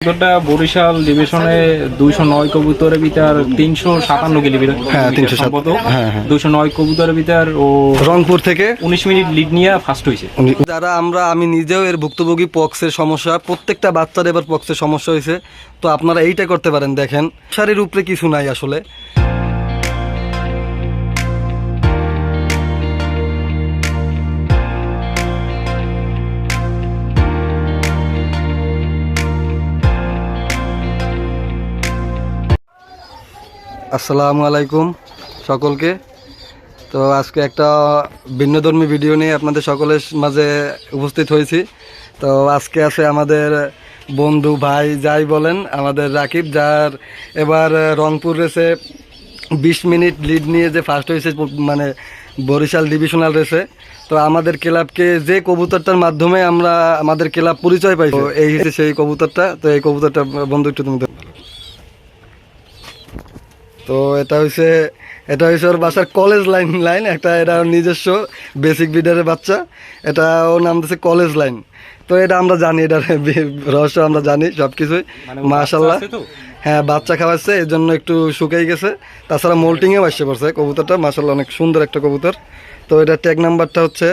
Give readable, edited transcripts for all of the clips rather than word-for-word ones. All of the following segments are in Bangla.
কবুতরটা বরিশাল ডিভিশনে 209 কবুতরের ভিতর 357 কিলোমিটার। হ্যাঁ 307। হ্যাঁ হ্যাঁ 209 কবুতরের ভিতর ও রংপুর থেকে 19 মিনিট লিড নিয়ে ফার্স্ট হয়েছে। যারা আমি নিজেও এর ভুক্তভোগী, পক্সের সমস্যা, প্রত্যেকটা বাচ্চার এবার পক্সের সমস্যা হয়েছে। তো আপনারা এইটা করতে পারেন, দেখেন শাড়ির উপরে কিছু নাই আসলে। আসসালামু আলাইকুম সকলকে। তো আজকে একটা ভিন্নধর্মী ভিডিও নিয়ে আপনাদের সকলের মাঝে উপস্থিত হয়েছি। তো আজকে আছে আমাদের বন্ধু ভাই যাই বলেন, আমাদের রাকিব, যার এবার রংপুর রেসে 20 মিনিট লিড নিয়ে যে ফার্স্ট হয়েছে, মানে বরিশাল ডিভিশনাল রেসে। তো আমাদের ক্লাবকে যে কবুতরটার মাধ্যমে আমরা আমাদের ক্লাব পরিচয় পাইছি, তো এই হচ্ছে সেই কবুতরটা। তো এই কবুতরটা বন্ধু একটু তুমি তো এটা হচ্ছে ওর বাসার কলেজ লাইন একটা, এটা ওর নিজস্ব বেসিক ব্রিডারের বাচ্চা। এটা ওর নাম দিচ্ছে কলেজ লাইন। তো এটা আমরা জানি, এটার রহস্য আমরা জানি সব কিছুই। মাশাল্লাহ, হ্যাঁ বাচ্চা খাওয়াচ্ছে, এই জন্য একটু শুকিয়ে গেছে। তাছাড়া মোল্টিংয়েও আসছে পড়ছে কবুতরটা, মাশাল্লাহ অনেক সুন্দর একটা কবুতর। তো এটা ট্যাগ নাম্বারটা হচ্ছে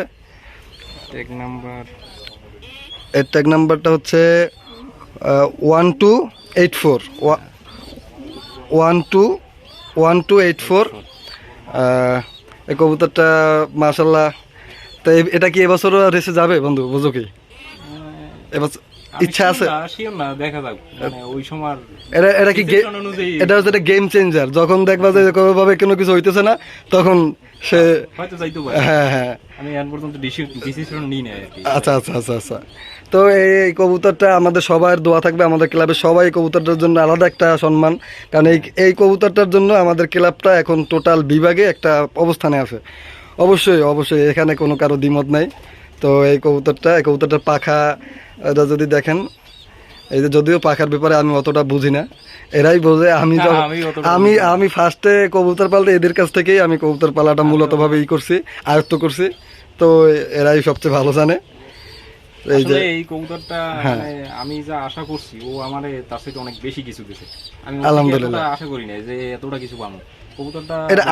এর ট্যাগ নাম্বারটা হচ্ছে 1284 1284। এই কবুতরটা মাশাল্লাহ। তো এটা কি এবছরও রেসে যাবে বন্ধু, বুঝো কি এবছর ইচ্ছা আছে? দেখা যাক, ওই সময় এটা কি এটা হচ্ছে একটা গেম চেঞ্জার। যখন দেখবা যে কোনোভাবে কোনো কিছু হইতেছে না, তখন সে হয়তো যাইতে পারে। হ্যাঁ হ্যাঁ আমি এখন পর্যন্ত ডিসিশন নিই না আর কি। আচ্ছা আচ্ছা আচ্ছা আচ্ছা। তো এই কবুতরটা আমাদের সবার দোয়া থাকবে, আমাদের ক্লাবের সবাই কবুতরটার জন্য আলাদা একটা সম্মান। কারণ এই কবুতরটার জন্য আমাদের ক্লাবটা এখন টোটাল বিভাগে একটা অবস্থানে আছে। অবশ্যই অবশ্যই, এখানে কোনো কারো দ্বিমত নাই। তো এই কবুতরটার পাখা এটা যদি দেখেন, এই যে যদিও পাখার ব্যাপারে আমি অতটা বুঝি না, এরাই বোঝে। আমি ফার্স্টে কবুতর পালতে এদের কাছ থেকেই আমি কবুতর পালাটা মূলত ভাবে করছি, আয়ত্ত করছি। তো এরাই সবচেয়ে ভালো জানে। এই কবুতরটা আমি যা আশা করছি, ও আমারে তার থেকে অনেক বেশি কিছু দিছে। আমি আলহামদুলিল্লাহ আশা করি না যে এতটা কিছু পাবো। কবুতরটা এটা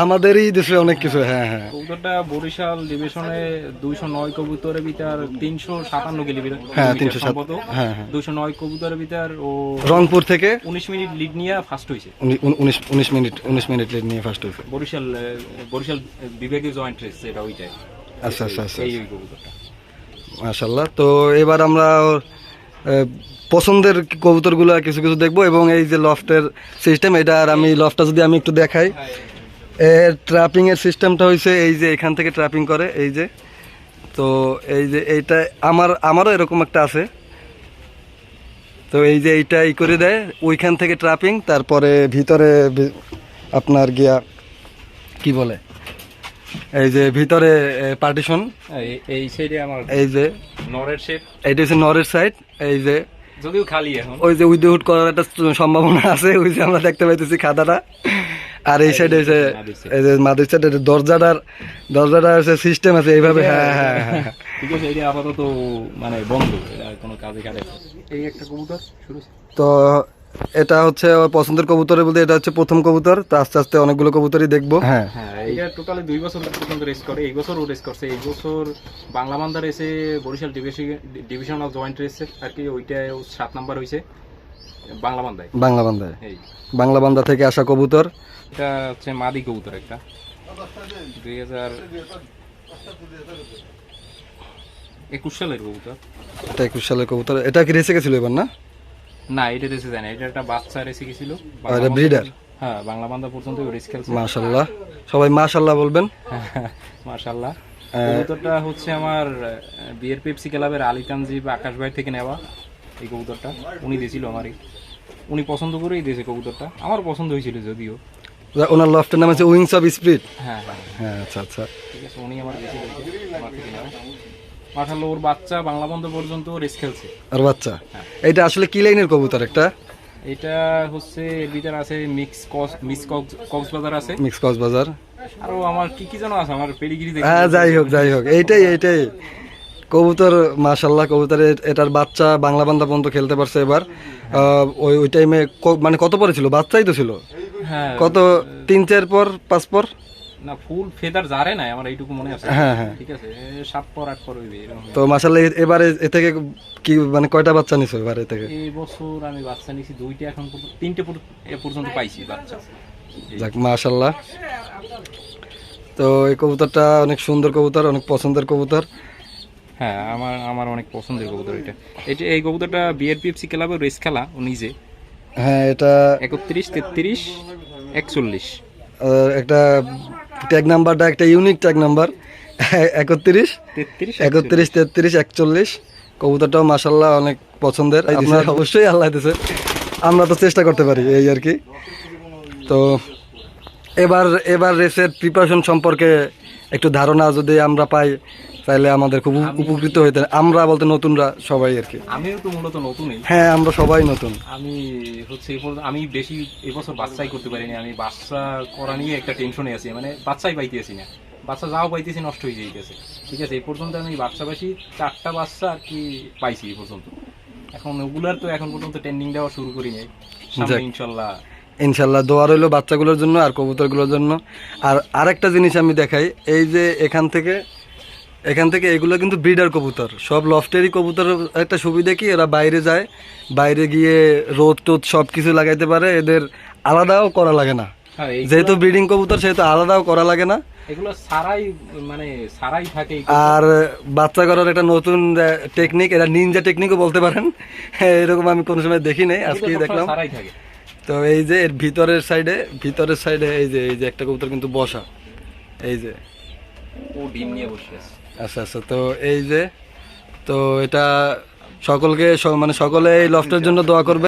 আমাদেরই দেশে অনেক কিছু। হ্যাঁ হ্যাঁ কবুতরটা বরিশাল ডিভিশনে 209 কবুতরের ভিতর 357 কিলোমিটার। হ্যাঁ 307। হ্যাঁ 209 কবুতরের ভিতর ও রংপুর থেকে 19 মিনিট লিড নিয়ে ফার্স্ট হয়েছে। 19 মিনিট লিড নিয়ে ফার্স্ট হয়েছে বরিশাল বিভাগীয় জয়েন্ট রেস, এটা ওইটাই। আচ্ছা আচ্ছা আচ্ছা, এই কবুতরটা মাশাআল্লাহ। তো এবার আমরা পছন্দের কবুতরগুলো কিছু কিছু দেখবো, এবং এই যে লফটের সিস্টেম, এটা আর আমি লফটটা যদি আমি একটু দেখাই, এর ট্র্যাপিং এর সিস্টেমটা হয়েছে এই যে এখান থেকে ট্র্যাপিং করে, এই যে। তো এই যে এইটা আমারও এরকম একটা আছে। তো এই যে এইটা করে দেয়, ওইখান থেকে ট্র্যাপিং, তারপরে ভিতরে আপনার গিয়া কি বলে, এই যে ভিতরে পার্টিশন, এই সাইডে আমার এই যে নরের শেপ, এইটা হচ্ছে নরের সাইড। এই যে যদিও খালি এখন, ওই যে উইথ করার একটা সম্ভাবনা আছে, ওই যে আমরা দেখতে পাইতেছি খাতাটা। আর এই সাইডে এসে এই যে মাদের সাইডে দরজাটা হচ্ছে সিস্টেম আছে এইভাবে। হ্যাঁ হ্যাঁ হ্যাঁ ঠিক আছে। এটা আপাতত মানে বন্ধ, এটা কোনো কাজে কাটে। এই একটা কবুতর শুরু। তো এটা হচ্ছে ওর পছন্দের কবুতরের বলতে এটা হচ্ছে প্রথম কবুতর। তো আস্তে আস্তে অনেকগুলো কবুতরই দেখবো। হ্যাঁ হ্যাঁ, এটা টোটালি 2 বছর পর্যন্ত রেস করে। এই বছর ও রেস করছে। এই বছর বাংলা বান্দা রেসে বরিশাল ডিভিশনাল জয়েন্ট রেসে আর কি, ওইটায় 7 নাম্বার হয়েছে বাংলা বান্দা থেকে আসা কবুতর। এটা হচ্ছে মাদি কবুতর একটা 2021 সালের কবুতর। এটা 21 সালের কবুতর। এটা কি রেসে গেছিল এবার? না, এটা রেসে যায় না, এটা একটা বাচ্চা রেসে গেছিল। এটা ব্রিডার। হ্যাঁ, বাংলা বান্দা পর্যন্ত রেস খেলছে। মাশাআল্লাহ, সবাই মাশাআল্লাহ বলবেন। মাশাআল্লাহ। কবুতরটা হচ্ছে আমার বিয়ের পেপসি ক্লাবের আলী কানজি বা আকাশ ভাই থেকে নেওয়া। এই কবুতরটা উনি দিয়েছিল আমারই, উনি পছন্দ করেই দিয়েছে কবুতরটা। আমার পছন্দ হয়েছিল যদিও। ওনার লফটের নাম আছে উইংস অফ স্পিরিট। হ্যাঁ হ্যাঁ আচ্ছা আচ্ছা, ঠিক আছে। উনি আমার বেশি আমার থেকে নেওয়া। মাশাআল্লাহ, ওর বাচ্চা বাংলা বন্ধ পর্যন্ত রেস খেলছে। আর বাচ্চা এইটা আসলে কি লাইনের কবুতর? একটা এটা হচ্ছে এর ভিতর আছে কক্সবাজার আছে, মিক্স কক্সবাজার। আরো আমার কি কি যেন আছে, আমার পেডিগ্রি দেখে। হ্যাঁ যাই হোক এইটাই কবুতর মাশাল্লাহ, কবুতরের এটার বাচ্চা বাংলা বান্দা পর্যন্ত খেলতে পারছে এবার। ওই টাইমে মানে কত পরে ছিল, বাচ্চাই তো ছিল, হ্যাঁ কত 3-4 পর 5 পর? না ফুল ফেদার জারে নাই আমার এইটুকু মনে আছে। হ্যাঁ হ্যাঁ। ঠিক আছে 7 পর 8 পর হইবে এরকম। তো মাশাল্লাহ এবারে এ থেকে কি মানে কয়টা বাচ্চা নিছো এবারে থেকে? এই বছর আমি বাচ্চা নিছি 2টা, এখন পর্যন্ত 3টে এ পর্যন্ত পাইছি বাচ্চা। যাক মাশাল্লাহ। তো এই কবুতরটা অনেক সুন্দর কবুতর, অনেক পছন্দের কবুতর। হ্যাঁ আমার অনেক পছন্দের কবুতর এটা। এই কবুতরটা বিআরপিএফসি ক্লাবে রেস খেলা ও নিজে। হ্যাঁ এটা 31, 33, 41। একটা ট্যাগ নাম্বারটা একটা ইউনিক ট্যাগ নাম্বার 31, 33, 41। কবুতরটাও মাশাল্লাহ অনেক পছন্দের, আপনার অবশ্যই আল্লাহ দিছে, আমরা তো চেষ্টা করতে পারি এই আর কি। তো এবার রেসের প্রিপারেশন সম্পর্কে একটু ধারণা যদি আমরা পাই তাহলে আমাদের খুব উপকৃত হইতে, আমরা বলতে নতুনরা সবাই আর কি। আমিও তো মূলত নতুনই। হ্যাঁ আমরা সবাই নতুন। আমি হচ্ছে আমি বেশি এবছর বাচ্চাই করতে পারিনি। আমি বাচ্চা করা নিয়ে একটা টেনশনে আছি, মানে বাচ্চাই পাইতেছি না, বাচ্চা যাও পাইতেছি নষ্ট হয়ে যাইতেছে। ঠিক আছে এই পর্যন্ত আমি বাচ্চা পাইছি 4টা বাচ্চা আর কি পাইছি এই পর্যন্ত। এখন ওগুলার তো এখন পর্যন্ত ট্রেনিং দেওয়া শুরু করি নাই, সামনে ইনশাল্লাহ দোয়া রইল বাচ্চাগুলোর জন্য আর কবুতরগুলোর জন্য। আর আরেকটা জিনিস আমি দেখাই, এই যে এখান থেকে এগুলো কিন্তু ব্রিডার কবুতর, সব লফটেরই কবুতর। একটা সুবিধা কি, এরা বাইরে যায়, বাইরে গিয়ে রোদ টোদ সব কিছু লাগাইতে পারে, এদের আলাদাও করা লাগে না। যেহেতু ব্রিডিং কবুতর সেহেতু আলাদাও করা লাগে না, এগুলো সারাই থাকে। আর বাচ্চা করার একটা নতুন টেকনিক, এটা নিনজা টেকনিকও বলতে পারেন। এরকম আমি কোনো সময় দেখি নাই, আজকেই দেখলাম। তো এই যে এর ভিতরের সাইডে এই যে একটা কবুতর কিন্তু বসা, এই যে ও ডিম নিয়ে বসে আছে। আচ্ছা তো এই যে, তো এটা সকলকে মানে সকলে এই লফটের জন্য দোয়া করবে।